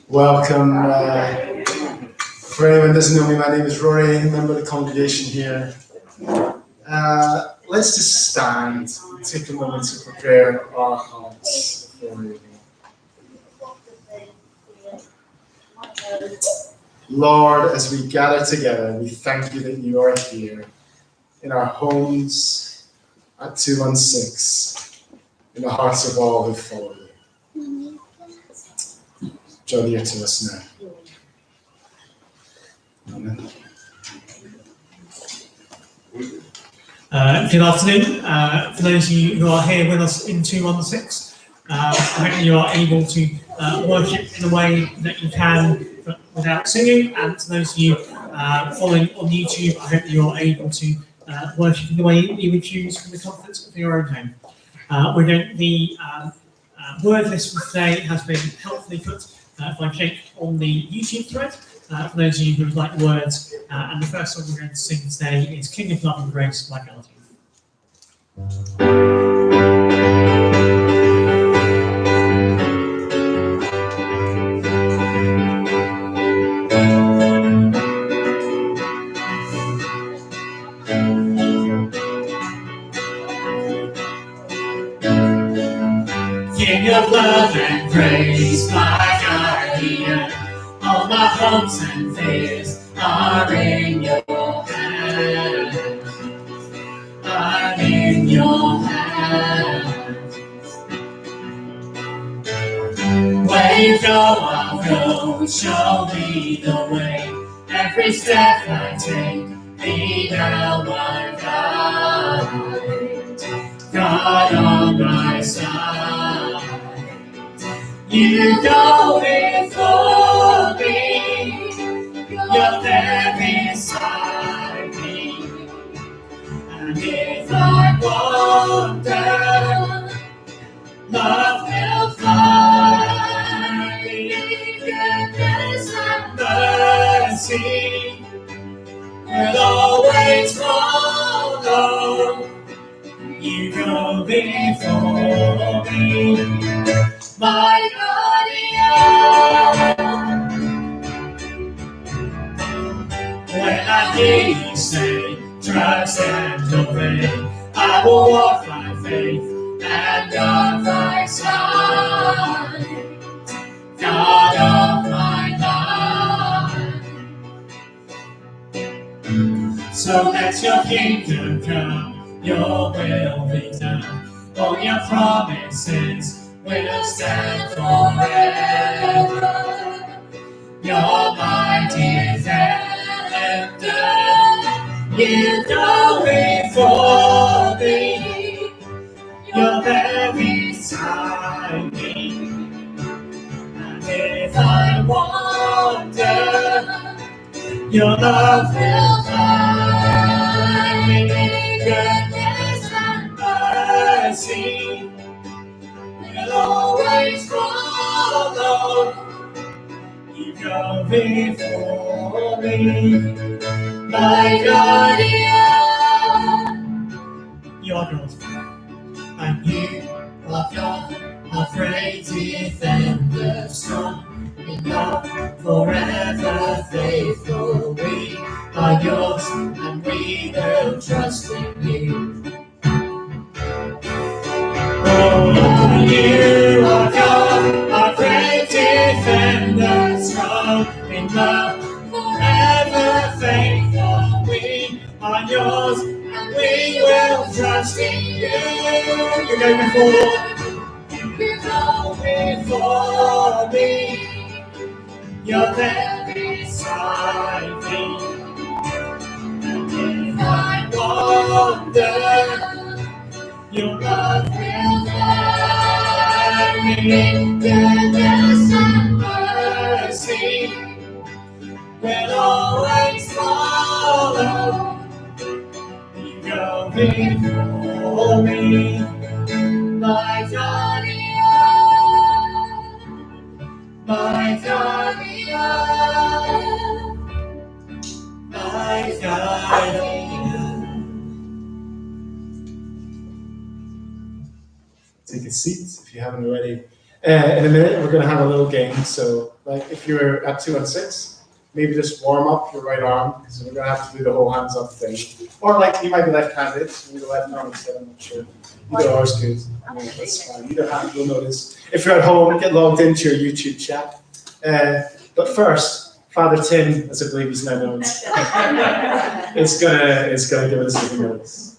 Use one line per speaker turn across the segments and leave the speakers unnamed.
Welcome. For anyone who doesn't know me, my name is Rory, member of the congregation here. Let's just stand and take a moment to prepare our hearts for reading. Lord, as we gather together, we thank you that you are here in our homes at 216, in the hearts of all who follow you. Draw near to us now. Amen.
Good afternoon. For those of you who are here with us in 216, I hope you are able to worship in a way that you can without singing. And to those of you following on YouTube, I hope you are able to worship in the way you would choose from the comfort of your own home. The word list for today has been helpfully put by Jake on the YouTube thread. For those of you who would like words, and the first song we're going to sing today is King of Love and Grace by Galatea. King of love and grace, my guardian, all my hopes and fears are in your hands. I'm in your hands. Where you go, I'll go. Show me the way. Every step I take, be thou my guide. God on my side. You go before me. You're there beside me. And if I wander, love will find me. Goodness and mercy will always follow. You go before me, my guardian. When I hear you say, trust and obey, I will walk by faith and on thy side. God of my life. So let your kingdom come, your will be done. All your promises will stand forever. You're my defender. You go before me. You're there beside me. And if I wander, your love will find me. Goodness and mercy will always follow. You go before me, my guardian. You are God, and you are God, our great defender, strong in love, forever faithful. We are yours, and we will trust in you. Oh, you are God, our great defender, strong in love, forever faithful. We are yours, and we will trust in you. You go before me. You're there beside me. And if I wander, your love will find me. Goodness and mercy will always follow. You go before me, my guardian, my guardian, my guardian.
take a seat if you haven't already. In a minute, we're going to have a little game. So, like, if you're at 2 and 6, maybe just warm up your right arm, because we're going to have to do the whole hands up thing. Or, like, you might be left-handed, so you do the left arm instead, I'm not sure. Either or is good. Yeah, that's fine. Either hand, you'll notice. If you're at home, get logged into your YouTube chat. But first, Father Tim, as I believe he's now known, is gonna give us a few notes.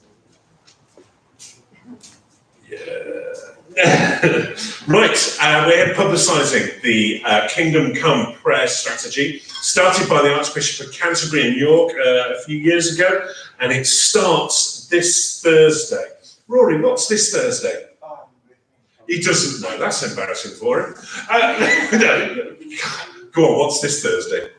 Right, we're publicising the Kingdom Come prayer strategy, started by the Archbishop of Canterbury in York a few years ago, and it starts this Thursday. Rory, what's this Thursday? He doesn't know, that's embarrassing for him. No, go on, what's this Thursday?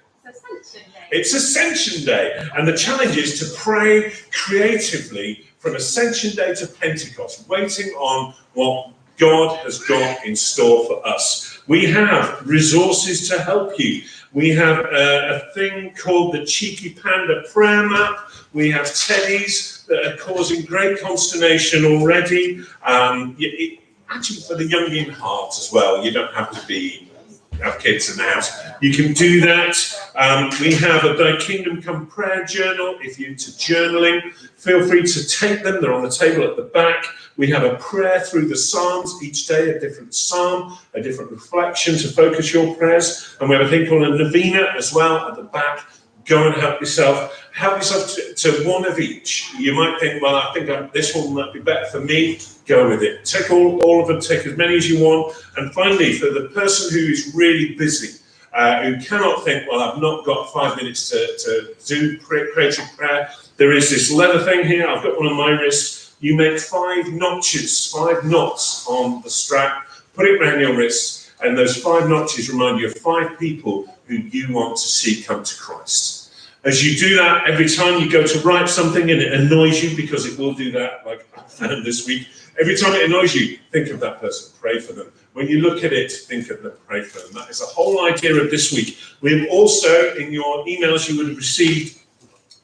It's Ascension Day, and the challenge is to pray creatively from Ascension Day to Pentecost, waiting on what God has got in store for us. We have resources to help you. We have a thing called the Cheeky Panda prayer map. We have teddies that are causing great consternation already. Actually, for the young in heart as well, you don't have to have kids in the house. You can do that. We have a Thy Kingdom Come prayer journal. If you're into journaling, feel free to take them. They're on the table at the back. We have a prayer through the Psalms, each day a different psalm, a different reflection to focus your prayers. And we have a thing called a novena as well at the back. Go and help yourself. Help yourself to one of each. You might think, well, I think this one might be better for me. Go with it. Take all of them, take as many as you want. And finally, for the person who is really busy, who cannot think, well, I've not got 5 minutes to do creative prayer, there is this leather thing here. I've got one on my wrist. You make 5 notches, 5 knots on the strap, put it around your wrist, and those 5 notches remind you of 5 people who you want to see come to Christ. As you do that, every time you go to write something and it annoys you, because it will do that, like I found this week, every time it annoys you, think of that person, pray for them. When you look at it, think of them, pray for them. That is the whole idea of this week. We have also, in your emails, you would have received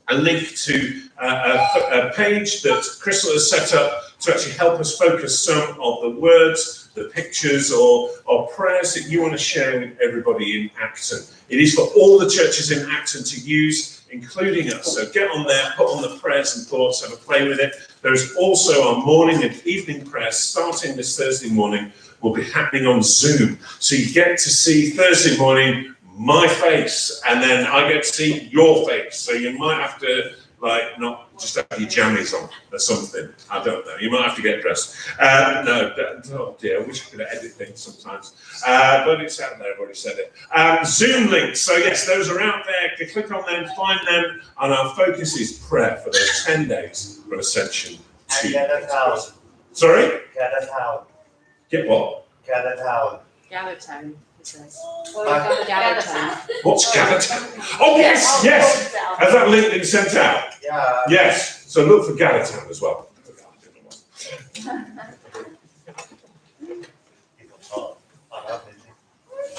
a link to a page that Crystal has set up to actually help us focus some of the words, the pictures, or prayers that you want to share with everybody in Acton. It is for all the churches in Acton to use, including us. So get on there, put on the prayers and thoughts, have a play with it. There's also our morning and evening prayers starting this Thursday morning will be happening on Zoom. So you get to see Thursday morning my face, and then I get to see your face. So you might have to, like, not just have your jammies on or something. I don't know. You might have to get dressed. Oh dear, I wish I could edit things sometimes. But it's out there, I've already said it. Zoom links. So yes, those are out there. Click on them, find them, and our focus is prayer for those 10 days from Ascension to Pentecost. Sorry?
Gather town.
Get what?
Gather town.
Gather time, it says.
Gather
time.
What's Gather Town? Oh yes, yes. Has that link been sent out?
Yeah.
Yes. So look for Gather Town as well.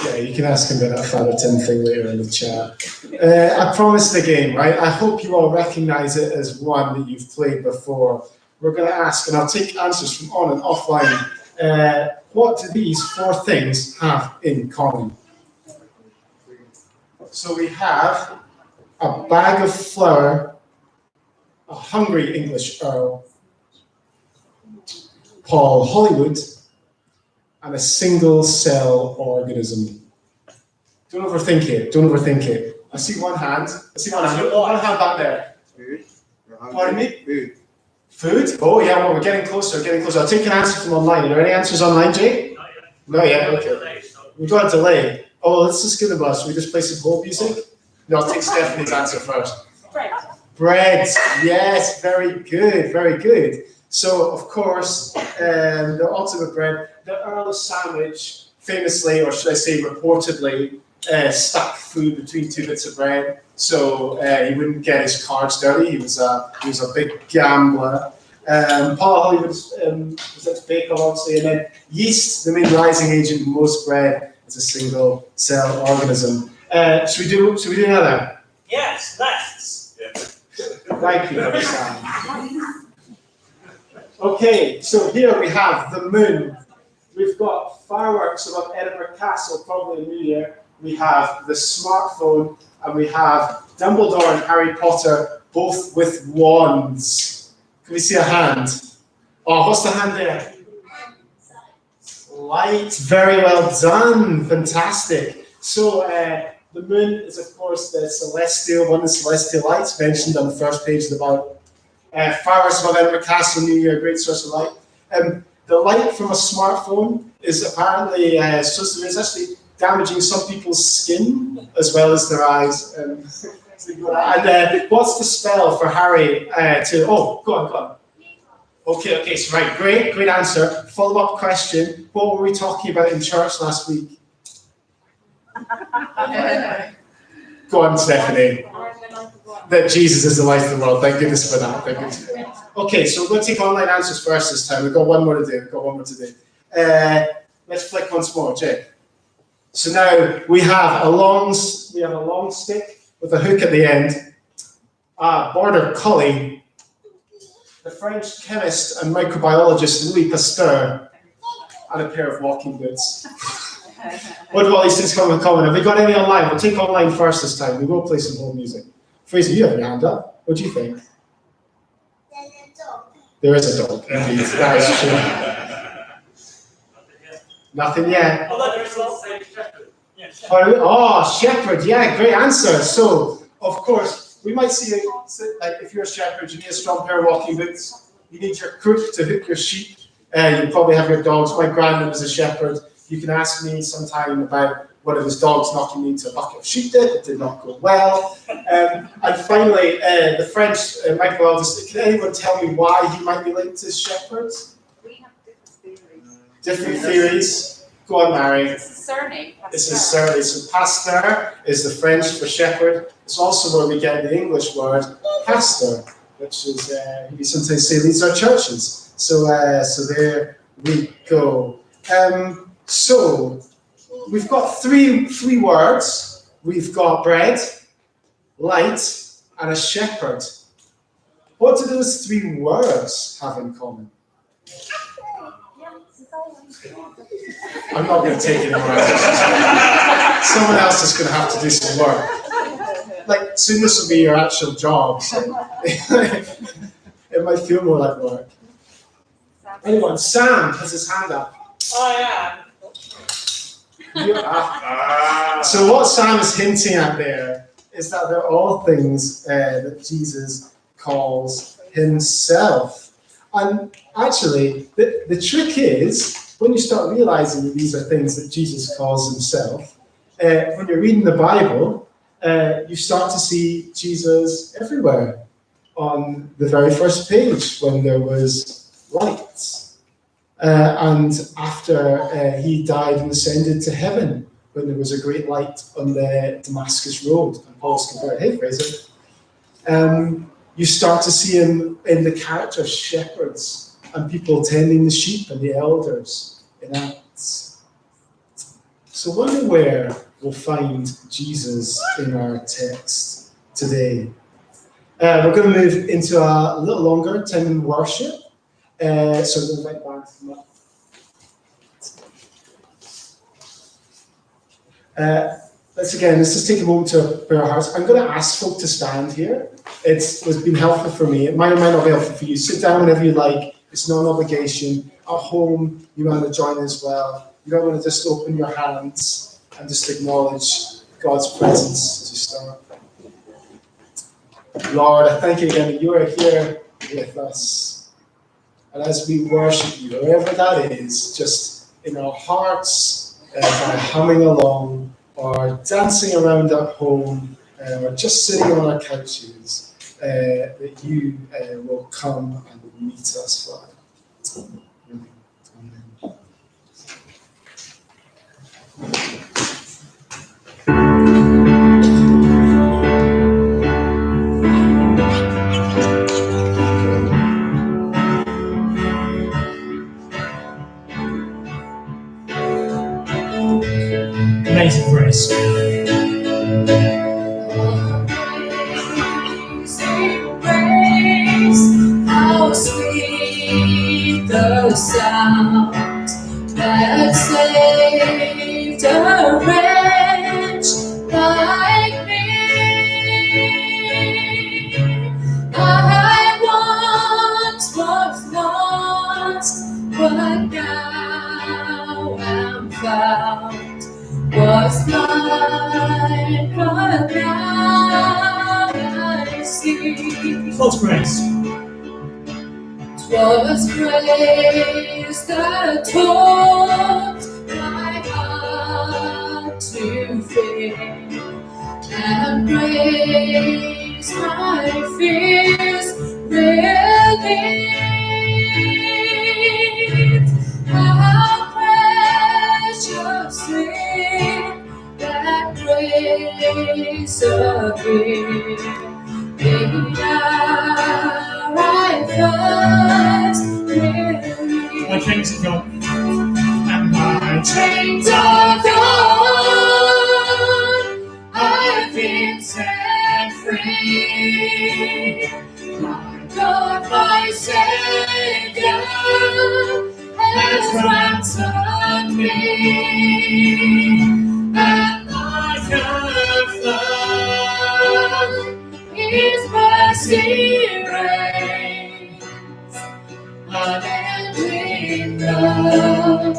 Yeah, you can ask him about that Father Tim thing later in the chat. I promised the game, right? I hope you all recognise it as one that you've played before. We're going to ask, and I'll take answers from on and offline. What do these 4 things have in common? So we have a bag of flour, a hungry English Earl, Paul Hollywood, and a single-cell organism. Don't overthink it. Don't overthink it. I see one hand. I see one hand. One hand back there.
Food.
Pardon me?
Food.
Food? Oh yeah, well, we're getting closer, getting closer. I'll take an answer from online. Are there any answers online, Jay? Not yet, okay. We've got a delay. Oh, let's just give them a Should we just play some hope music? No, I'll take Stephanie's answer first. Bread. Yes, very good, very good. So, of course, the ultimate bread, the Earl Sandwich, famously, or should I say reportedly, stuck food between 2 bits of bread, so he wouldn't get his cards dirty. He was a big gambler. Paul Hollywood was at Baker, obviously, and then yeast, the main rising agent in most bread, is a single cell organism. Should we do another?
Yes, let's.
Yeah.
Thank you, Sam. Okay, so here we have the moon. We've got fireworks above Edinburgh Castle, probably in New Year. We have the smartphone, and we have Dumbledore and Harry Potter, both with wands. Can we see a hand? Oh, what's the hand there? Light. Very well done. Fantastic. So the moon is, of course, the celestial, one of the celestial lights mentioned on the first page of the Bible. Fireworks above Edinburgh Castle, New Year, great source of light. The light from a smartphone is apparently actually damaging some people's skin as well as their eyes. And what's the spell for Harry go on. Okay, so right, great answer. Follow-up question, what were we talking about in church last week? Go on, Stephanie. That Jesus is the light of the world. Thank goodness for that. Okay, so we're going to take online answers first this time. We've got one more to do. Let's flick once more, Jake. So now we have a long stick with a hook at the end, a border collie, the French chemist and microbiologist Louis Pasteur, and a pair of walking boots. What do all these things come in common? Have we got any online? We'll take online first this time. We will play some home music. Fraser, you have your hand up. What do you think? There is a dog, indeed. That is true. Nothing yet.
Although there is lots of shepherd. Yeah,
shepherd. Yeah, great answer. So, of course, we might see, like, if you're a shepherd, you need a strong pair of walking boots. You need your crook to hook your sheep. You probably have your dogs. My granddad was a shepherd. You can ask me sometime about one of his dogs knocking me into a bucket of sheep dip. It did not go well. And finally, the French microbiologist, can anyone tell me why he might be linked to shepherds?
We have different theories.
Different theories. Go on, Mary.
It's a surname.
This is Pasteur. So Pasteur is the French for shepherd. It's also where we get the English word pastor, which is, we sometimes say these are churches. So there we go. So we've got three words. We've got bread, light, and a shepherd. What do those three words have in common? I'm not going to take it anymore. Someone else is going to have to do some work. Like, soon this will be your actual job. So it might feel more like work. Anyone? Sam has his hand up. So what Sam is hinting at there is that they're all things that Jesus calls himself. And actually, the trick is, when you start realizing that these are things that Jesus calls himself, when you're reading the Bible, you start to see Jesus everywhere. On the very first page, when there was light. And after he died and ascended to heaven, when there was a great light on the Damascus Road, and Paul's compared, hey Fraser, you start to see him in the character of shepherds and people tending the sheep and the elders in Acts. So wonder where we'll find Jesus in our text today. We're going to move into a little longer time in worship. So we'll invite back from that. Let's just take a moment to prepare our hearts. I'm going to ask folk to stand here. It has been helpful for me. It might or might not be helpful for you. Sit down whenever you like. It's not an obligation. At home, you want to join as well. You don't want to just open your hands and just acknowledge God's presence as you start. Lord, I thank you again that you are here with us. And as we worship you, wherever that is, just in our hearts, by humming along, or dancing around at home, or just sitting on our couches, that you will come and meet us, Father. Amen.
Amazing grace.
How sweet the sound that saved a wretch like me. I once was lost, but now am found. Was blind, but now I see.
God's grace.
'Twas grace that taught my heart to fear, and grace my fears relieved. How precious is that grace appeared in our first relief.
My chains are gone, and my
Chains are gone, I've been set free. My God, my Savior, has ransomed me, and my comfort, His mercy reigns, unending love,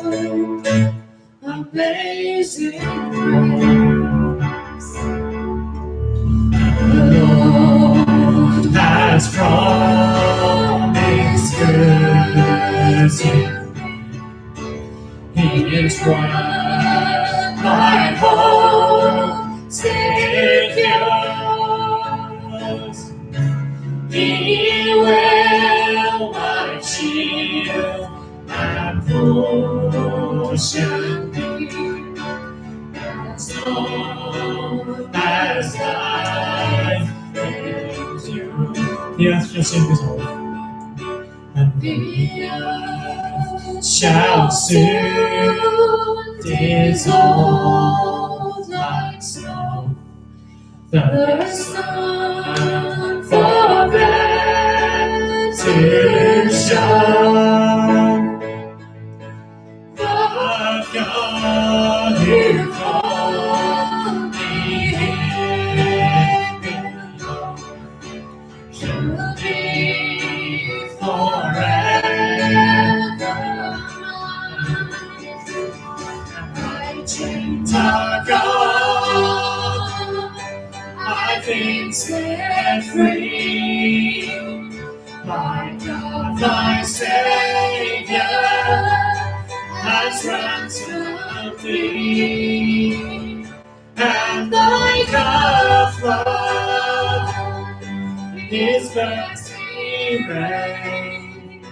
amazing grace. The Lord
has promised mercy. He is one my hope secures. He will my shield and portion be, as long as life endures. The earth shall soon dissolve, and
the earth
shall soon dissolve like snow. The
the sun
forbade
to
to shine,
but
but God who called me below
shall be
forever.
my chains
are
gone,
I've been set free. My God, my Savior, has ransomed me, and my comfort, His mercy reigns,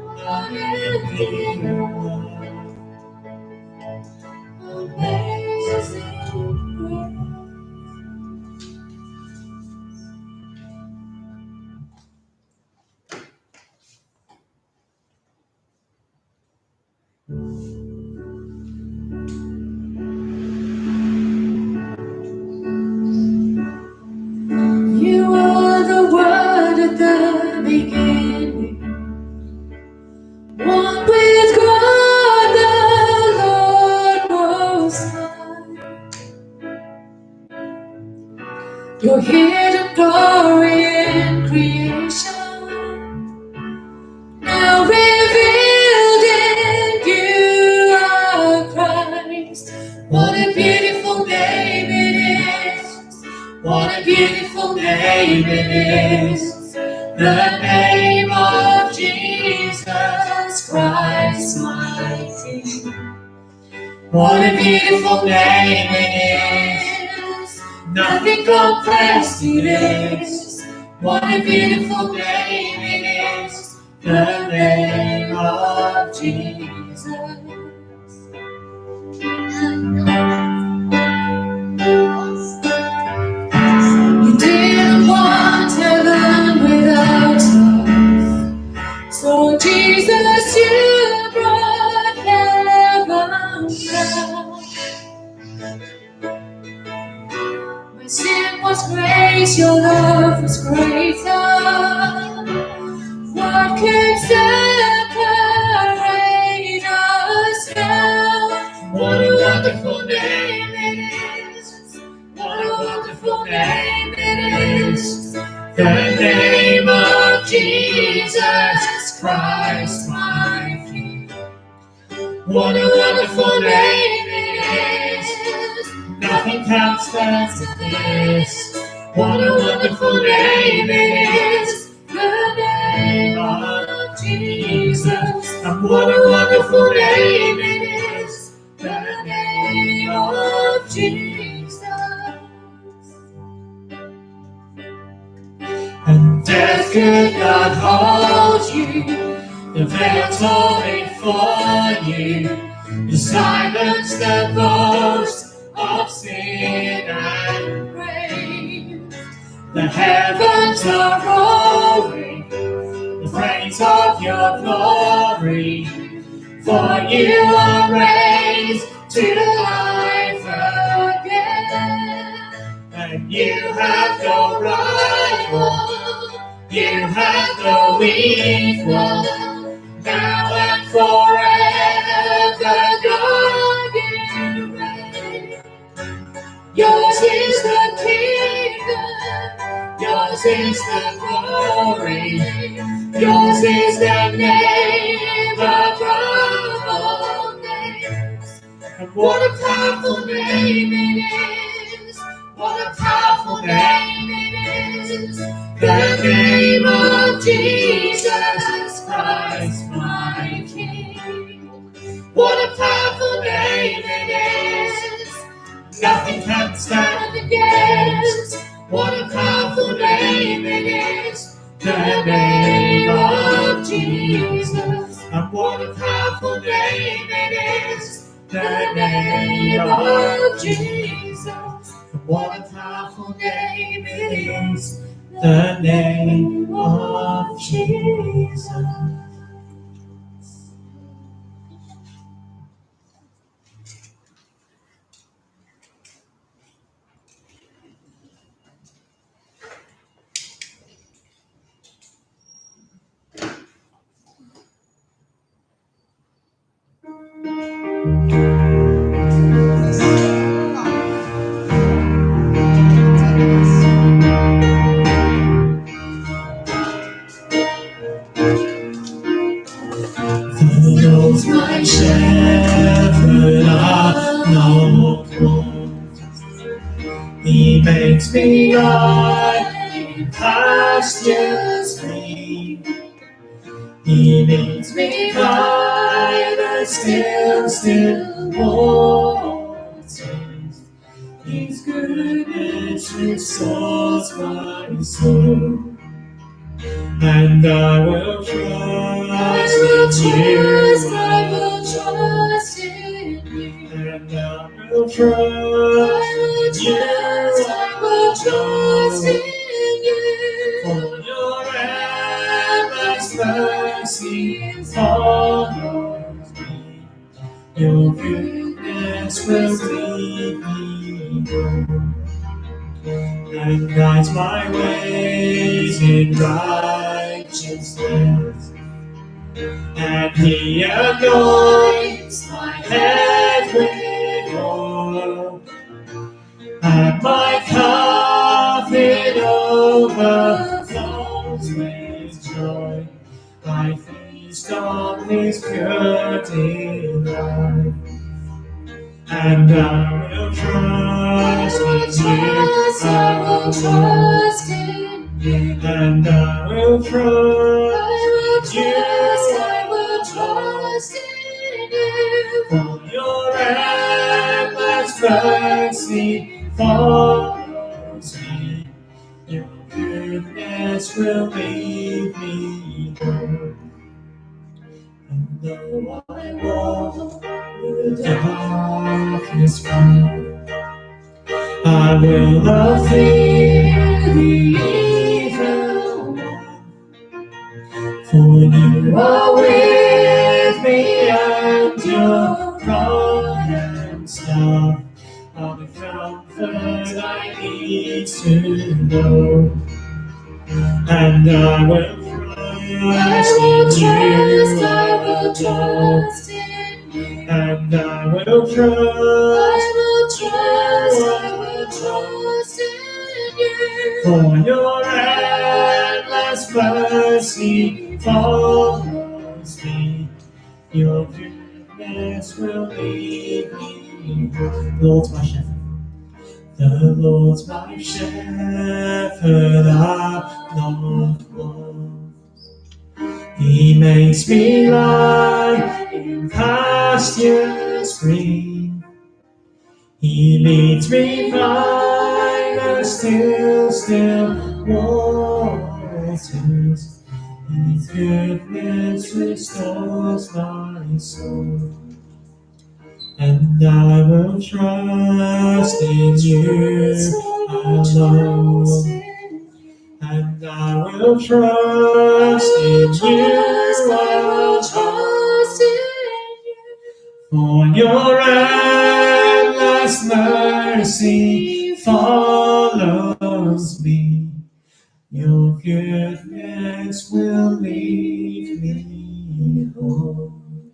unending love, amazing grace.
You are the Word at the beginning, one with God the Lord Most High. Your hidden glory in creation, now revealed in you are Christ. What a beautiful name it is! What a beautiful name it is! The name of Jesus Christ, my King. What a beautiful name it is! Nothing compares to this. What a beautiful name it is! The name of Jesus. You didn't want heaven without us, so Jesus, you brought heaven down. My sin was grace, your love was greater. What can separate us Jesus Christ, my King. What a wonderful name it is. Nothing can stand to this. What a wonderful name it is. The name of Jesus. And what a wonderful name it is. The name of Jesus. And death could not hold you. The veil tore for you. You silenced the boast of sin and grave. The heavens are roaring the praise of your glory. For you are raised to life again. And you have no rival. You have no equal. Now and forever, God, you reign. Yours is the kingdom, yours is the glory, yours is the name above all names. And what a powerful name it is, what a powerful name it is, the name of Jesus Christ, my King. What a powerful name it is, nothing can stand against. What a powerful name it is, the name of Jesus. And what a powerful name it is, the name of Jesus. And what a powerful name it is, the name of Jesus. The Lord's my shepherd, I know want. He makes me lie in pastures green. He leads me by the still waters. His goodness restores my soul. And I will trust in you. I will trust in you. And I will trust in you. I will trust in you. For your endless mercy follows me. Your goodness will lead me home. And guides my ways in righteousness. And he anoints my head with oil. And my cup it overflows with joy. I feast on his pure delight. And I will trust in you. I will trust in you. And I will trust in you. I will trust in you. For your endless mercy follows me. Your goodness will lead me home. And though I walk the darkness found, I will not fear the evil one. For you are with me, and your rod and staff are the comfort I need to know. And I will trust in you. I will trust in you. And I will trust in you. For your endless endless mercy follows me. Your goodness will lead me. The Lord's my shepherd. The Lord's my shepherd, I'll not want. He makes me lie in pastures green. He leads me by the still waters. His goodness restores my soul. And I will trust in you alone. And I will trust in you alone. For your endless mercy follows me. Your goodness will lead me home.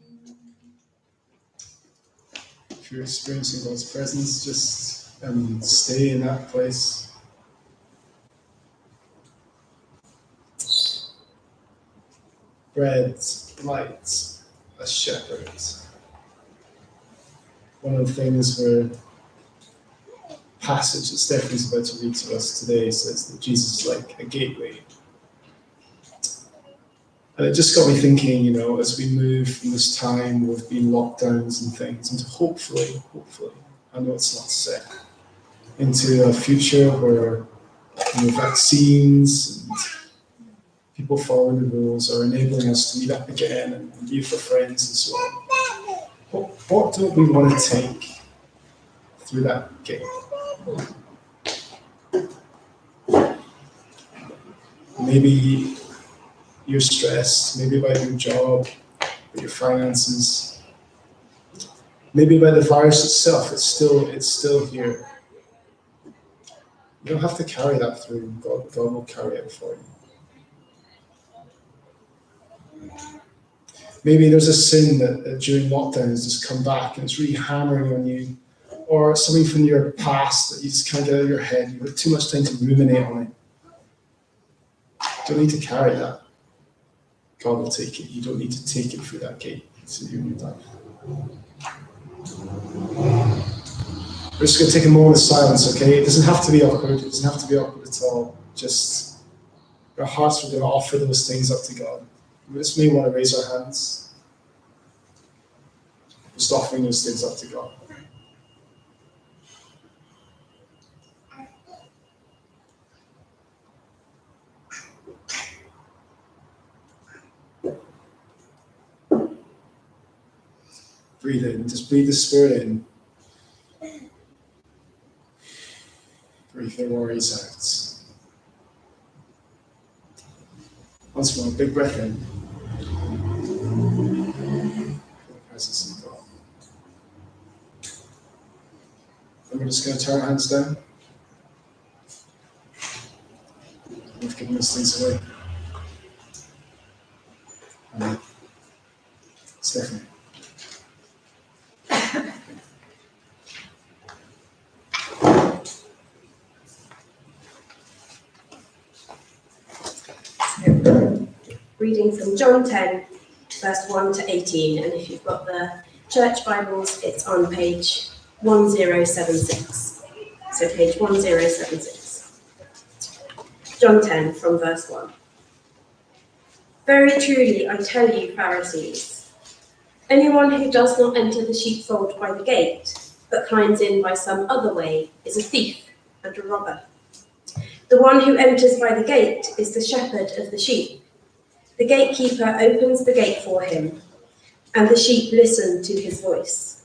If you're experiencing God's presence, just stay in that place. Bread, light, a shepherd. One of the things where passage that Stephanie's about to read to us today says that Jesus is like a gateway. And it just got me thinking, as we move from this time with being lockdowns and things into hopefully, I know it's not set, into a future where vaccines and people following the rules are enabling us to meet up again and be with our friends and so on. What do we want to take through that gate? Maybe you're stressed, maybe about your job, or your finances, maybe about the virus itself. It's still here. You don't have to carry that through. God will carry it for you. Maybe there's a sin that during lockdown has just come back and it's really hammering on you, or something from your past that you just can't get out of your head. You've got too much time to ruminate on it. You don't need to carry that. God will take it. You don't need to take it through that gate. It's in your new life. We're just going to take a moment of silence, okay? It doesn't have to be awkward. It doesn't have to be awkward at all. Just our hearts, we're going to offer those things up to God. We just may want to raise our hands. Just offering those things up to God. Breathe in. Just breathe the Spirit in. Breathe the worries out. Once more, big breath in. The presence of God. And we're just going to turn our hands down. We've given those things away. Amen. Stephanie.
Reading from John 10, verse 1 to 18, and if you've got the church Bibles, it's on page 1076. So page 1076. John 10 from verse 1. Very truly I tell you, Pharisees, anyone who does not enter the sheepfold by the gate, but climbs in by some other way, is a thief and a robber. The one who enters by the gate is the shepherd of the sheep. The gatekeeper opens the gate for him, and the sheep listen to his voice.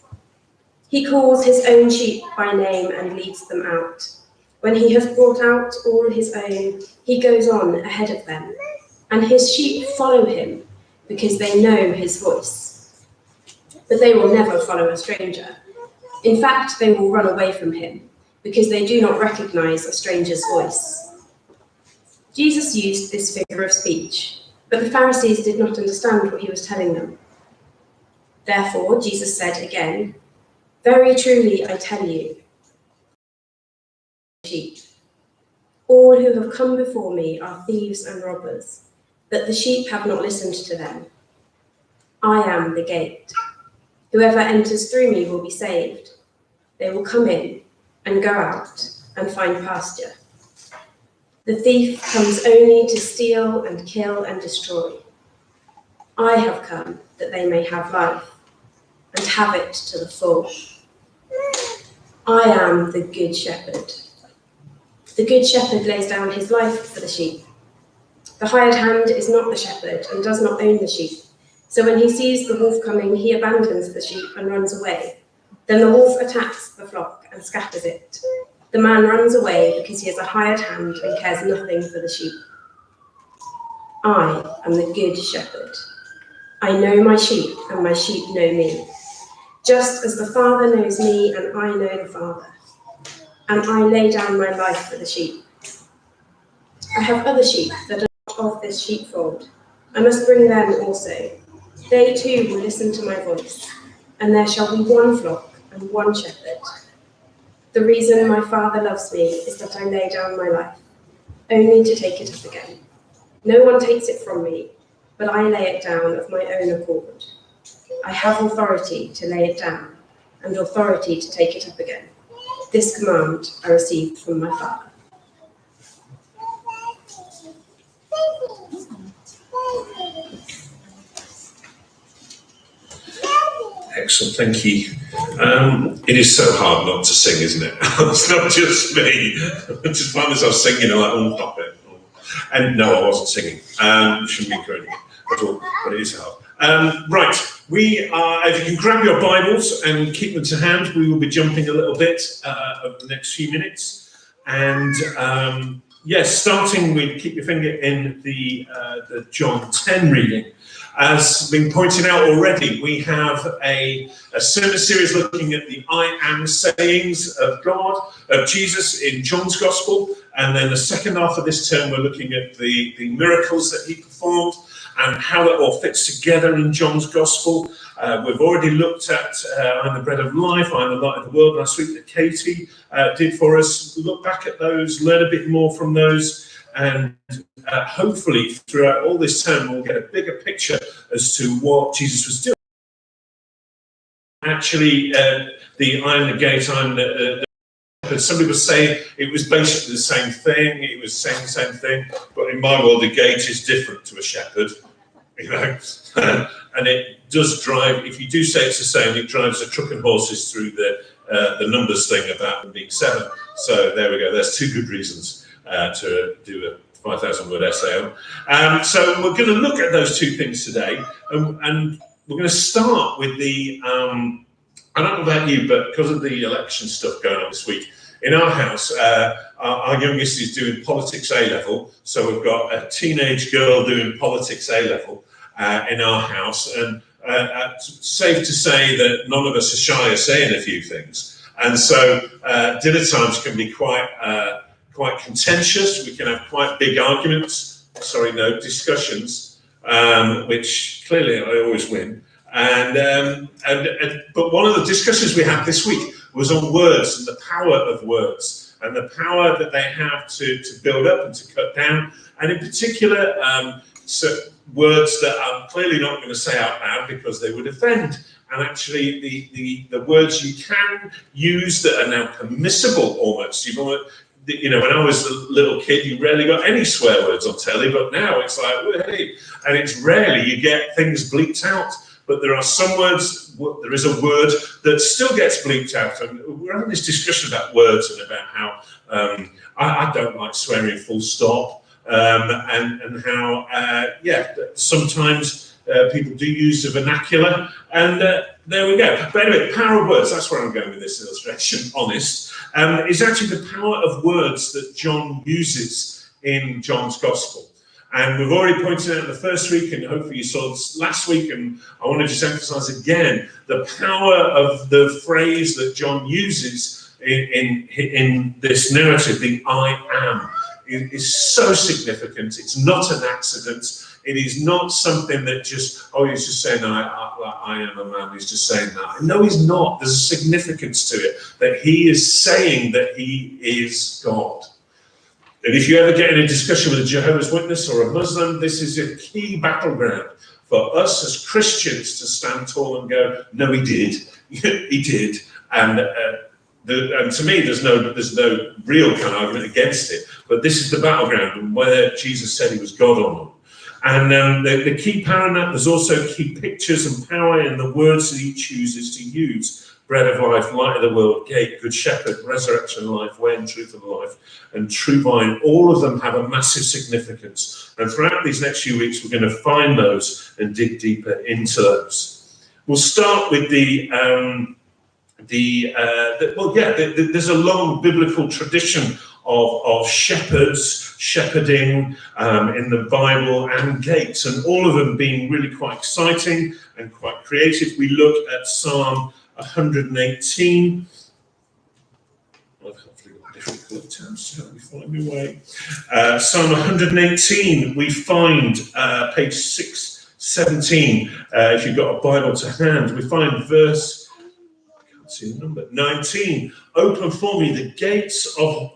He calls his own sheep by name and leads them out. When he has brought out all his own, he goes on ahead of them, and his sheep follow him because they know his voice. But they will never follow a stranger. In fact, they will run away from him because they do not recognize a stranger's voice. Jesus used this figure of speech, but the Pharisees did not understand what he was telling them. Therefore, Jesus said again, very truly I tell you, sheep. All who have come before me are thieves and robbers, but the sheep have not listened to them. I am the gate. Whoever enters through me will be saved. They will come in and go out and find pasture. The thief comes only to steal and kill and destroy. I have come that they may have life and have it to the full. I am the good shepherd. The good shepherd lays down his life for the sheep. The hired hand is not the shepherd and does not own the sheep. So when he sees the wolf coming, he abandons the sheep and runs away. Then the wolf attacks the flock and scatters it. The man runs away because he is a hired hand and cares nothing for the sheep. I am the good shepherd. I know my sheep and my sheep know me. Just as the Father knows me and I know the Father. And I lay down my life for the sheep. I have other sheep that are not of this sheepfold. I must bring them also. They too will listen to my voice, and there shall be one flock and one shepherd. The reason my Father loves me is that I lay down my life, only to take it up again. No one takes it from me, but I lay it down of my own accord. I have authority to lay it down, and authority to take it up again. This command I received from my Father.
Excellent, thank you. It is so hard not to sing, isn't it? It's not just me. I just find myself singing and like, oh, stop it. And no, I wasn't singing. Shouldn't be encouraging at all, but it is hard. Right, we are, if you can grab your Bibles and keep them to hand, we will be jumping a little bit over the next few minutes. And yes, starting with, keep your finger in the John 10 reading. As been pointed out already, we have a sermon series looking at the I am sayings of God, of Jesus in John's Gospel. And then the second half of this term, we're looking at the miracles that he performed and how that all fits together in John's Gospel. We've already looked at I am the bread of life, I am the light of the world last week that Katie did for us. Look back at those, learn a bit more from those. And hopefully throughout all this term, we'll get a bigger picture as to what Jesus was doing. Actually, the I am the gate, I am the some people say it was basically the same thing, it was saying the same thing, but in my world, the gate is different to a shepherd, you know, and it does drive, if you do say it's the same, it drives the truck and horses through the numbers thing about them being 7. So there we go, there's 2 good reasons to do a 5,000 word essay on. So we're going to look at those 2 things today, and we're going to start with the, I don't know about you, but because of the election stuff going on this week, in our house, our youngest is doing politics A-level, so we've got a teenage girl doing politics A-level in our house, and safe to say that none of us are shy of saying a few things. And so dinner times can be quite contentious. We can have quite big arguments, discussions, which clearly I always win. But one of the discussions we had this week was on words and the power of words and the power that they have to build up and to cut down, and in particular words that I'm clearly not going to say out loud because they would offend. And actually the words you can use that are now permissible almost. You know, when I was a little kid, you rarely got any swear words on telly, but now it's like, well, hey, and it's rarely you get things bleeped out. But there are some words, there is a word that still gets bleeped out. And we're having this discussion about words and about how I don't like swearing full stop, and how, sometimes people do use the vernacular. And there we go. But anyway, the power of words, that's where I'm going with this illustration, honest, is actually the power of words that John uses in John's Gospel. And we've already pointed out in the first week, and hopefully you saw this last week, and I want to just emphasize again, the power of the phrase that John uses in this narrative, the I am, is so significant. It's not an accident. It is not something that just, he's just saying, I am a man, he's just saying that. No, he's not. There's a significance to it, that he is saying that he is God. And if you ever get in a discussion with a Jehovah's Witness or a Muslim, this is a key battleground for us as Christians to stand tall and go, no, he did. He did. And to me, there's no real kind of argument against it. But this is the battleground, and whether Jesus said he was God or not. And the key paramount, there's also key pictures and power in the words that he chooses to use. Bread of life, light of the world, gate, good shepherd, resurrection, life, way and truth and life, and true vine. All of them have a massive significance. And throughout these next few weeks, we're going to find those and dig deeper into those. We'll start with there's a long biblical tradition of shepherds, shepherding in the Bible, and gates, and all of them being really quite exciting and quite creative. We look at Psalm 118. I've hopefully got different colour tabs to help me find my way. Psalm 118, we find page 617. If you've got a Bible to hand, we find verse, see the number, 19. Open for me the gates of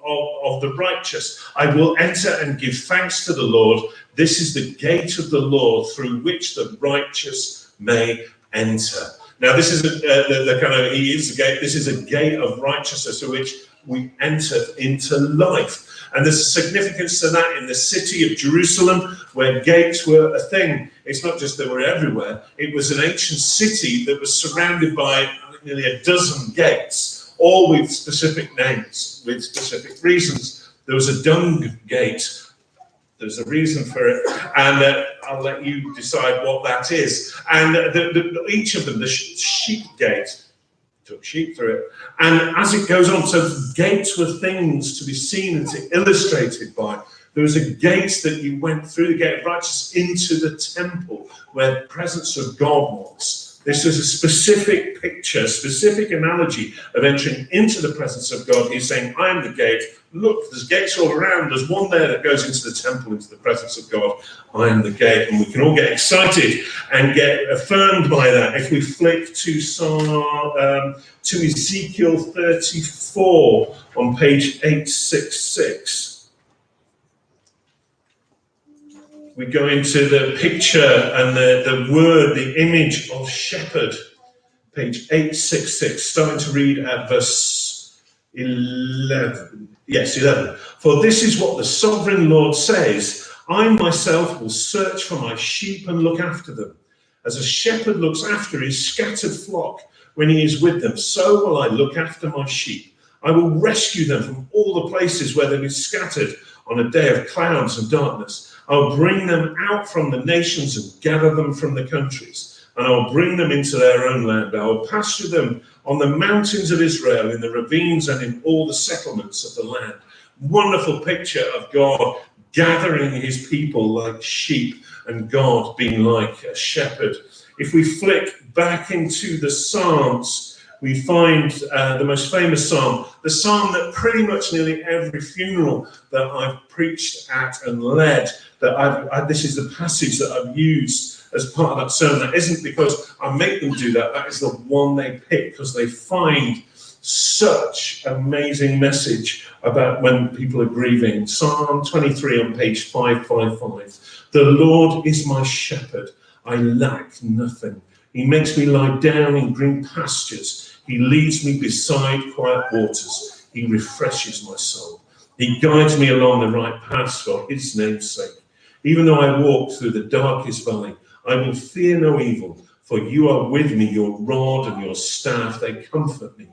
the righteous. I will enter and give thanks to the Lord. This is the gate of the Lord through which the righteous may enter. Now, this is the kind of, he is a gate. This is a gate of righteousness through which we enter into life. And there's a significance to that in the city of Jerusalem, where gates were a thing. It's not just they were everywhere. It was an ancient city that was surrounded by nearly a dozen gates, all with specific names, with specific reasons. There was a dung gate. There's a reason for it, and I'll let you decide what that is. And each of them, the sheep gate, took sheep through it. And as it goes on, so gates were things to be seen and to illustrated by. There was a gate that you went through, the gate of righteousness, into the temple where the presence of God was. This is a specific picture, specific analogy of entering into the presence of God. He's saying, I am the gate. Look, there's gates all around. There's one there that goes into the temple, into the presence of God. I am the gate. And we can all get excited and get affirmed by that. If we flick to Ezekiel 34 on page 866. We go into the picture and the word, the image of shepherd, page 866, starting to read at verse 11. Yes, 11. For this is what the sovereign Lord says, I myself will search for my sheep and look after them. As a shepherd looks after his scattered flock when he is with them, so will I look after my sheep. I will rescue them from all the places where they've been scattered on a day of clouds and darkness. I'll bring them out from the nations and gather them from the countries, and I'll bring them into their own land. I will pasture them on the mountains of Israel, in the ravines and in all the settlements of the land. Wonderful picture of God gathering his people like sheep and God being like a shepherd. If we flick back into the Psalms, we find the most famous psalm, the psalm that pretty much nearly every funeral that I've preached at and led, that this is the passage that I've used as part of that sermon. That isn't because I make them do that. That is the one they pick because they find such amazing message about when people are grieving. Psalm 23 on page 555. The Lord is my shepherd. I lack nothing. He makes me lie down in green pastures. He leads me beside quiet waters. He refreshes my soul. He guides me along the right paths for his name's sake. Even though I walk through the darkest valley, I will fear no evil, for you are with me, your rod and your staff, they comfort me.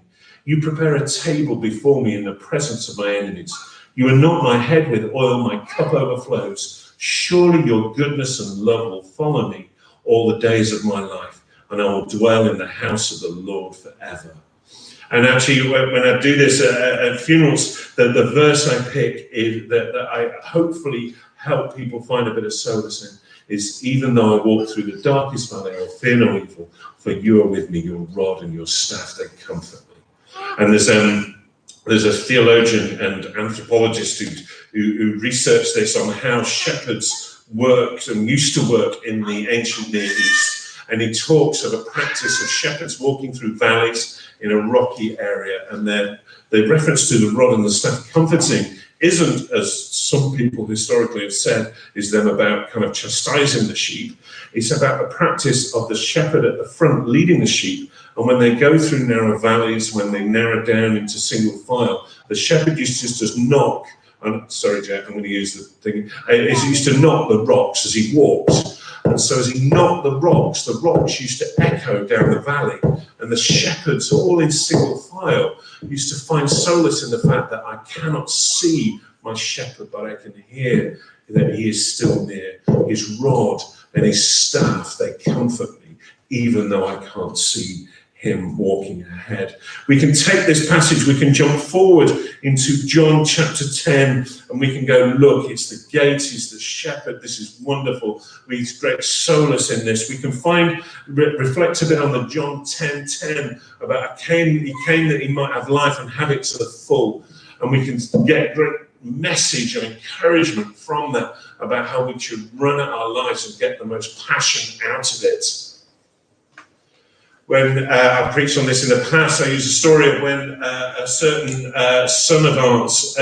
You prepare a table before me in the presence of my enemies. You anoint my head with oil, my cup overflows. Surely your goodness and love will follow me all the days of my life, and I will dwell in the house of the Lord forever. And actually, when I do this at funerals, the verse I pick is that I hopefully help people find a bit of solace in is, even though I walk through the darkest valley, I will fear no evil, for you are with me, your rod and your staff, they comfort me. And there's a theologian and anthropologist who researched this on how shepherds worked and used to work in the ancient Near East. And he talks of a practice of shepherds walking through valleys in a rocky area, and the reference to the rod and the staff comforting isn't, as some people historically have said, is them about kind of chastising the sheep. It's about the practice of the shepherd at the front leading the sheep. And when they go through narrow valleys, when they narrow down into single file, the shepherd used to just knock. Sorry, Jack, I'm going to use the thing. He used to knock the rocks as he walked. And so as he knocked the rocks used to echo down the valley. And the shepherds, all in single file, used to find solace in the fact that I cannot see my shepherd, but I can hear that he is still near. His rod and his staff, they comfort me, even though I can't see him walking ahead. We can take this passage, we can jump forward into John chapter 10, and we can go, look, it's the gate, he's the shepherd, this is wonderful. We get great solace in this. We can find, reflect a bit on the John 10:10 about he came that he might have life and have it to the full. And we can get great message of encouragement from that about how we should run our lives and get the most passion out of it. When I preached on this in the past, I used a story of when a certain son of ours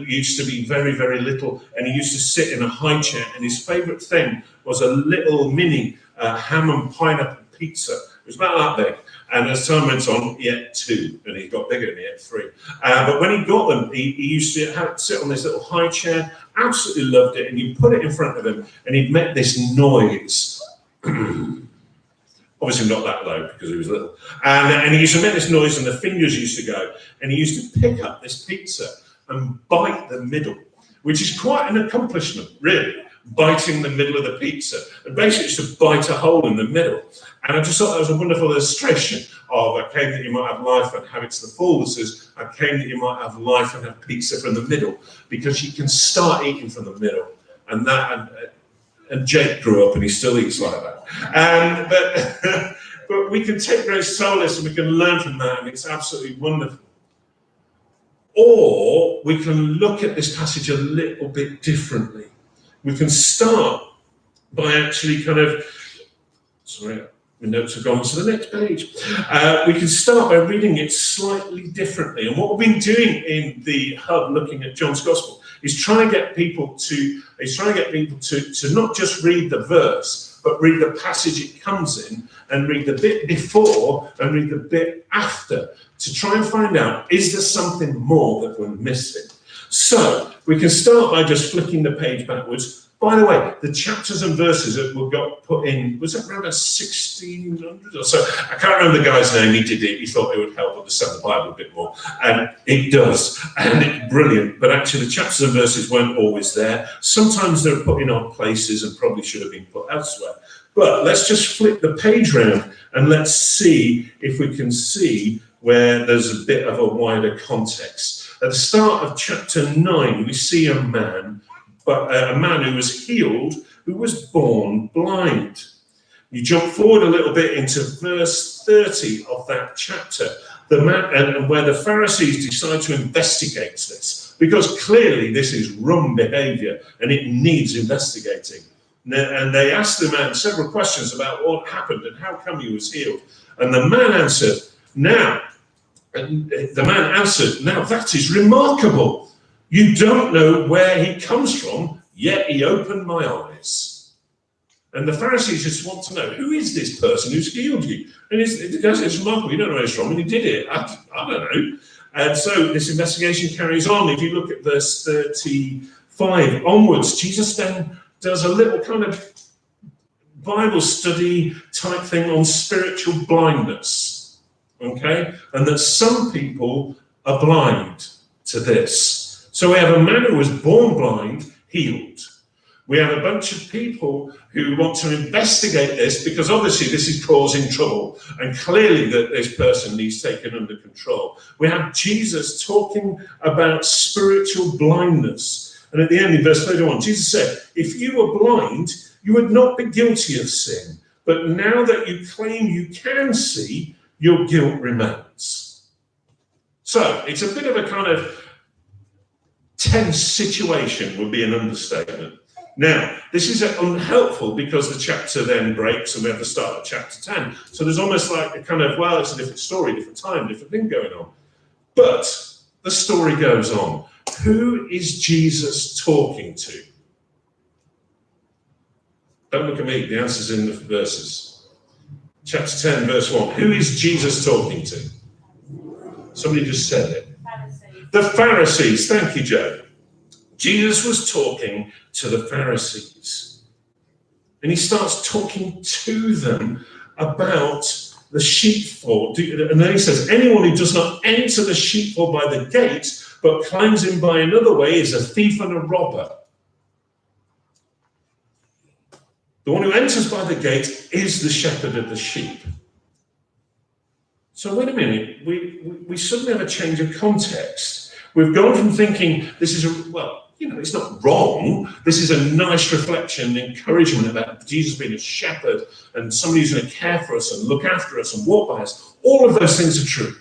used to be very, very little, and he used to sit in a high chair, and his favourite thing was a little mini ham and pineapple pizza. It was about that big. And as time went on, he ate 2, and he got bigger and he ate 3. But when he got them, he used to sit on this little high chair, absolutely loved it, and you put it in front of him, and he'd make this noise. Obviously not that loud because he was little. And he used to make this noise and the fingers used to go. And he used to pick up this pizza and bite the middle, which is quite an accomplishment, really, biting the middle of the pizza. And basically it's to bite a hole in the middle. And I just thought that was a wonderful illustration of I came that you might have life and have it to the full. This is I came that you might have life and have pizza from the middle, because you can start eating from the middle. And Jake grew up and he still eats like that. But we can take great solace and we can learn from that, and it's absolutely wonderful. Or we can look at this passage a little bit differently. We can start by actually sorry, my notes have gone to the next page. We can start by reading it slightly differently. And what we've been doing in the hub, looking at John's Gospel, is trying to get people to not just read the verse, but read the passage it comes in, and read the bit before and read the bit after, to try and find out, is there something more that we're missing? So we can start by just flicking the page backwards. By the way, the chapters and verses that were got put in, was it around 1600 or so? I can't remember the guy's name. He did it. He thought it would help understand the Bible a bit more. And it does. And it's brilliant. But actually, the chapters and verses weren't always there. Sometimes they're put in odd places and probably should have been put elsewhere. But let's just flip the page round and let's see if we can see where there's a bit of a wider context. At the start of chapter 9, we see a man who was healed, who was born blind. You jump forward a little bit into verse 30 of that chapter, and where the Pharisees decide to investigate this, because clearly this is wrong behavior and it needs investigating. And they asked the man several questions about what happened and how come he was healed. And the man answered, now that is remarkable. You don't know where he comes from, yet he opened my eyes. And the Pharisees just want to know, who is this person who's healed you? And the guy says, it's remarkable, you don't know where he's from, and he did it. I don't know. And so this investigation carries on. If you look at verse 35 onwards, Jesus then does a little kind of Bible study type thing on spiritual blindness. Okay? And that some people are blind to this. So we have a man who was born blind, healed. We have a bunch of people who want to investigate this, because obviously this is causing trouble, and clearly that this person needs taken under control. We have Jesus talking about spiritual blindness. And at the end, in verse 31, Jesus said, if you were blind, you would not be guilty of sin. But now that you claim you can see, your guilt remains. So it's a bit of a kind of tense situation, would be an understatement. Now, this is unhelpful because the chapter then breaks and we have the start of chapter 10. So there's almost like a kind of, well, it's a different story, different time, different thing going on. But the story goes on. Who is Jesus talking to? Don't look at me, the answer's in the verses. Chapter 10, verse 1. Who is Jesus talking to? Somebody just said it. The Pharisees. Thank you, Joe. Jesus was talking to the Pharisees. And he starts talking to them about the sheepfold. And then he says, anyone who does not enter the sheepfold by the gate, but climbs in by another way, is a thief and a robber. The one who enters by the gate is the shepherd of the sheep. So wait a minute, we suddenly have a change of context. We've gone from thinking this is it's not wrong. This is a nice reflection, encouragement about Jesus being a shepherd and somebody who's going to care for us and look after us and walk by us. All of those things are true.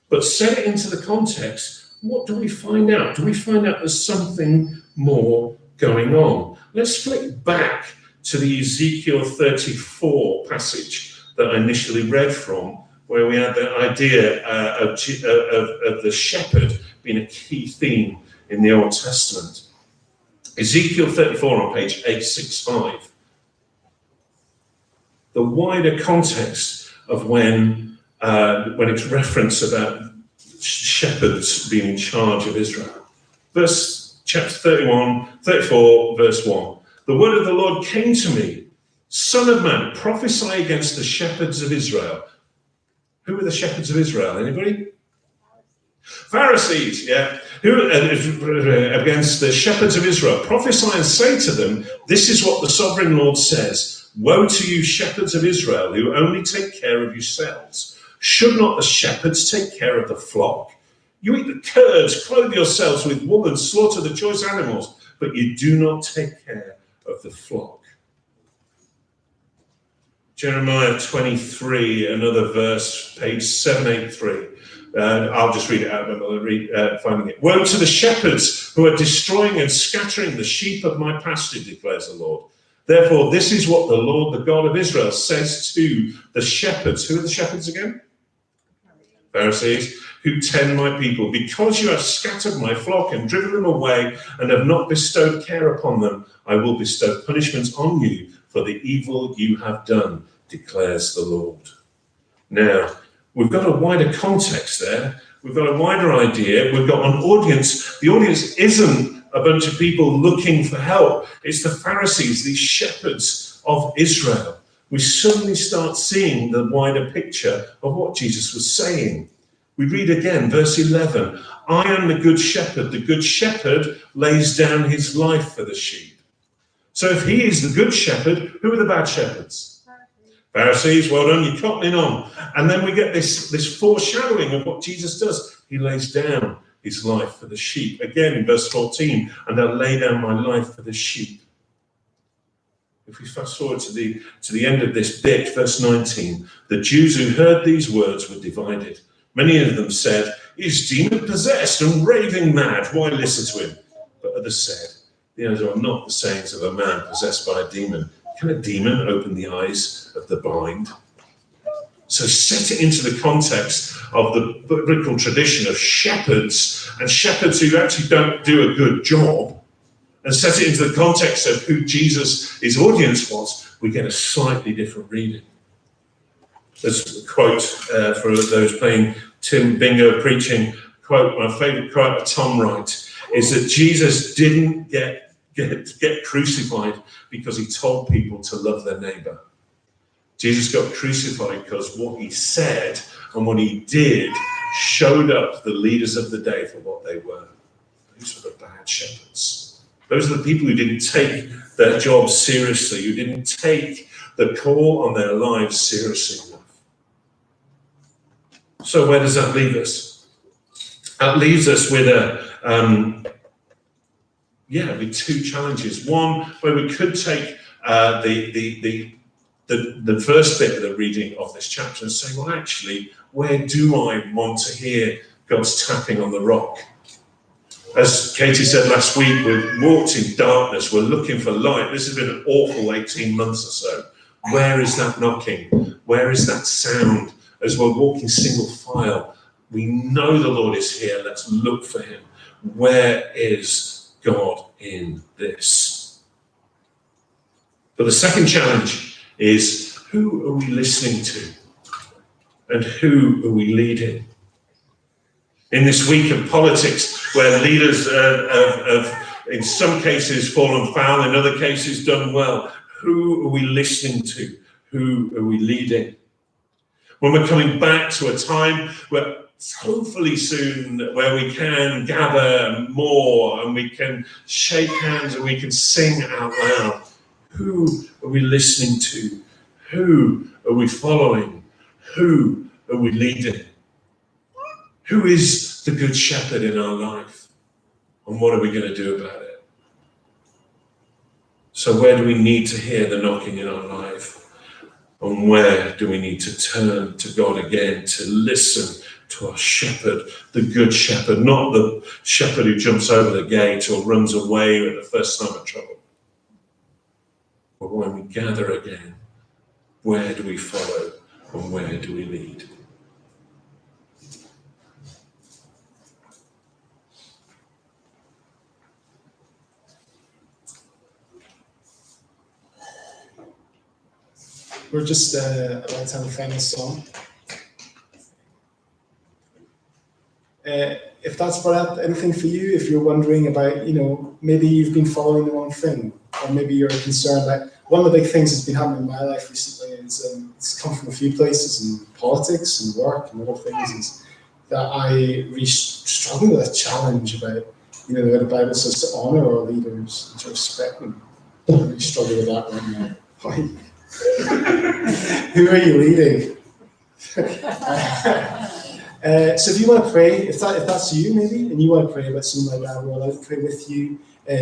But set it into the context, what do we find out? Do we find out there's something more going on? Let's flick back to the Ezekiel 34 passage that I initially read from, where we had the idea of the shepherd being a key theme in the Old Testament. Ezekiel 34 on page 865. The wider context of when it's reference about shepherds being in charge of Israel. Chapter 34, verse 1. The word of the Lord came to me, Son of man, prophesy against the shepherds of Israel. Who are the shepherds of Israel? Anybody? Pharisees, yeah. Who against the shepherds of Israel? Prophesy and say to them, this is what the sovereign Lord says. Woe to you, shepherds of Israel, who only take care of yourselves. Should not the shepherds take care of the flock? You eat the curds, clothe yourselves with wool, and slaughter the choice animals, but you do not take care of the flock. Jeremiah 23, another verse, page 783. I'll just read it out, and I'll finding it. Woe to the shepherds who are destroying and scattering the sheep of my pasture, declares the Lord. Therefore, this is what the Lord, the God of Israel, says to the shepherds. Who are the shepherds again? Pharisees, who tend my people. Because you have scattered my flock and driven them away and have not bestowed care upon them, I will bestow punishments on you for the evil you have done, declares the Lord. Now, we've got a wider context there. We've got a wider idea. We've got an audience. The audience isn't a bunch of people looking for help. It's the Pharisees, these shepherds of Israel. We suddenly start seeing the wider picture of what Jesus was saying. We read again, verse 11. I am the good shepherd. The good shepherd lays down his life for the sheep. So if he is the good shepherd, who are the bad shepherds? Pharisees, well done, you're cottoning on. And then we get this foreshadowing of what Jesus does. He lays down his life for the sheep. Again, in verse 14, and I'll lay down my life for the sheep. If we fast forward to the end of this bit, verse 19, the Jews who heard these words were divided. Many of them said, he's demon-possessed and raving mad. Why listen to him? But others said, these are not the sayings of a man possessed by a demon. Can a demon open the eyes of the blind? So set it into the context of the biblical tradition of shepherds and shepherds who actually don't do a good job, and set it into the context of who his audience was, we get a slightly different reading. There's a quote for those playing Tim Bingo preaching, quote, my favorite quote of Tom Wright, is that Jesus didn't get crucified because he told people to love their neighbor. Jesus got crucified because what he said and what he did showed up the leaders of the day for what they were. These were the bad shepherds. Those are the people who didn't take their job seriously, who didn't take the call on their lives seriously enough. So where does that leave us? That leaves us with with two challenges. One, where we could take the first bit of the reading of this chapter and say, well, actually, where do I want to hear God's tapping on the rock? As Katie said last week, we've walked in darkness, we're looking for light. This has been an awful 18 months or so. Where is that knocking? Where is that sound? As we're walking single file, we know the Lord is here. Let's look for him. Where is God in this? But the second challenge is, who are we listening to? And who are we leading? In this week of politics, where leaders have in some cases fallen foul, in other cases done well, who are we listening to? Who are we leading? When we're coming back to a time where hopefully soon, where we can gather more and we can shake hands and we can sing out loud, who are we listening to? Who are we following? Who are we leading? Who is the good shepherd in our life? And what are we going to do about it? So where do we need to hear the knocking in our life? And where do we need to turn to God again to listen to our shepherd, the good shepherd, not the shepherd who jumps over the gate or runs away at the first sign of trouble? But when we gather again, where do we follow and where do we lead?
We're just about to have a final song. If that's brought up anything for you, if you're wondering about, maybe you've been following the wrong thing, or maybe you're concerned that one of the big things that's been happening in my life recently is it's come from a few places in politics and work and other things, is that I really struggle with a challenge about, the way the Bible says to honor our leaders and to respect them. I really struggle with that right now. Why? Who are you leading? So if you want to pray, if that's you maybe, and you want to pray about something like that, we're allowed to pray with you.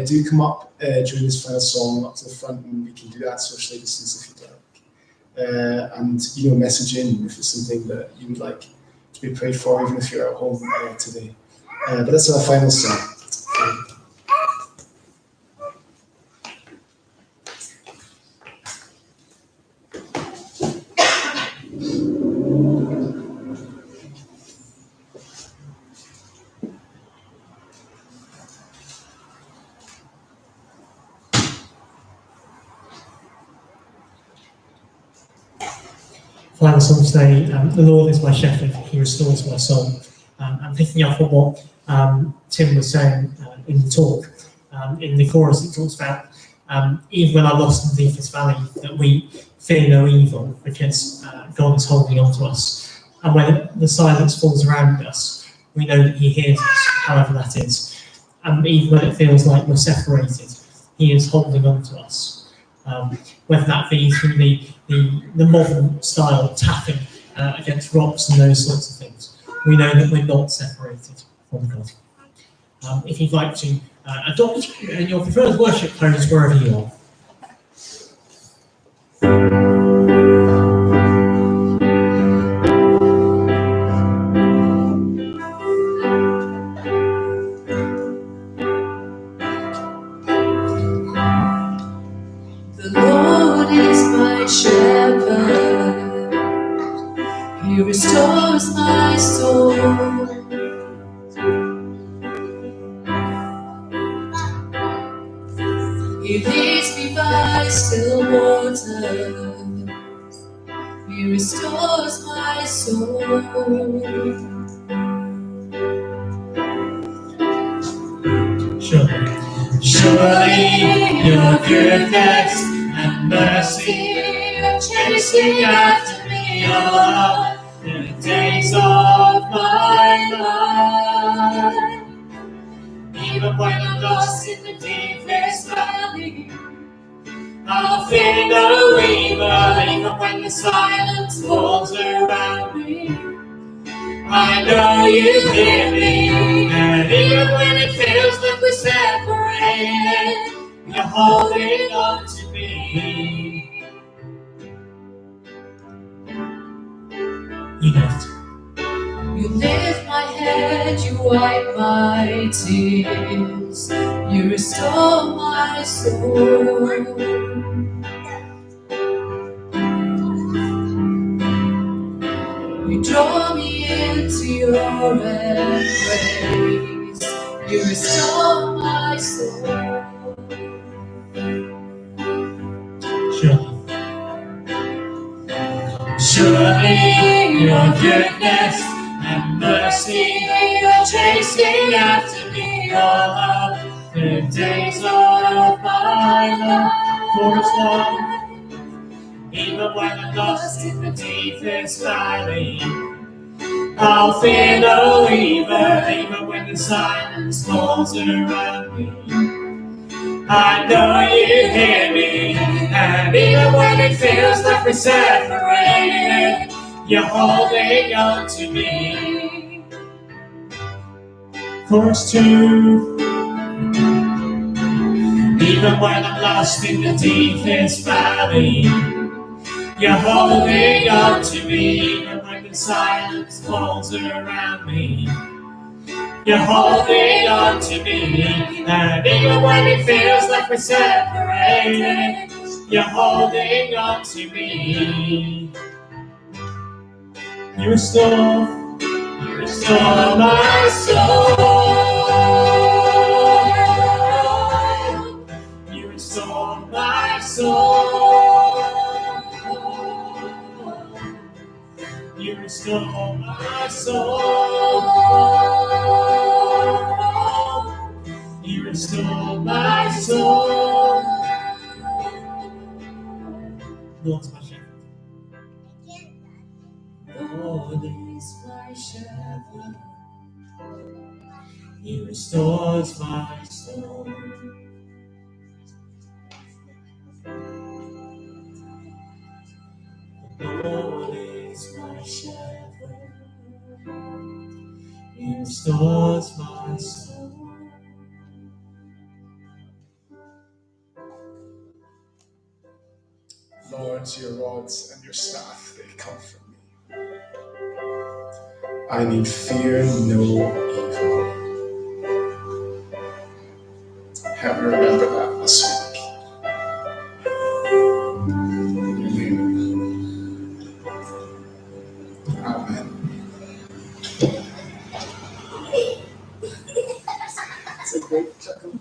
Do come up during this final song up to the front, and we can do that socially distance if you'd like. And message in if it's something that you would like to be prayed for, even if you're at home today. But that's our final song.
Final song today, the Lord is my shepherd, he restores my soul. I'm picking up on what Tim was saying in the talk. In the chorus it talks about, even when I'm lost in the deepest valley, that we fear no evil because God is holding on to us. And when the silence falls around us, we know that he hears us, however that is. And even when it feels like we're separated, he is holding on to us. Whether that be through the modern style tapping against rocks and those sorts of things, we know that we're not separated from God. If you'd like to adopt your preferred worship pose wherever you are.
He restores my soul. He leads me by still waters. He restores my soul. Surely your goodness and mercy are chasing after me all the days of my life. Even when I'm lost in the deepest valley, I'll fear no evil. Even when the silence falls around me, I know you hear me. And even when it feels like we're separated, you're holding on to me. You lift my head, you wipe my tears, you restore my soul. You draw me into your embrace, You restore my soul. Surely your goodness and mercy are chasing after me all of the days of my life. For it's one, even when I'm lost in the deepest valley, I'll fear no evil, even when the silence falls around me. I know you hear me, and even when it feels like we're separated, you're holding on to me. For it's true, even when I'm lost in the deepest valley, you're holding on to me. Even when the silence falls around me, you're holding on to me. And even when it feels like we're separated, you're holding on to me. You restore my soul. You restore my soul. You restore my soul. You restore my soul. Lord's my shepherd. Lord is my shepherd. He restores my soul. The Lord is my shepherd. He restores my soul.
Lord, your rods and your staff, they comfort me. I need fear no evil. Help me remember that this week. Amen. It's a great chuckle.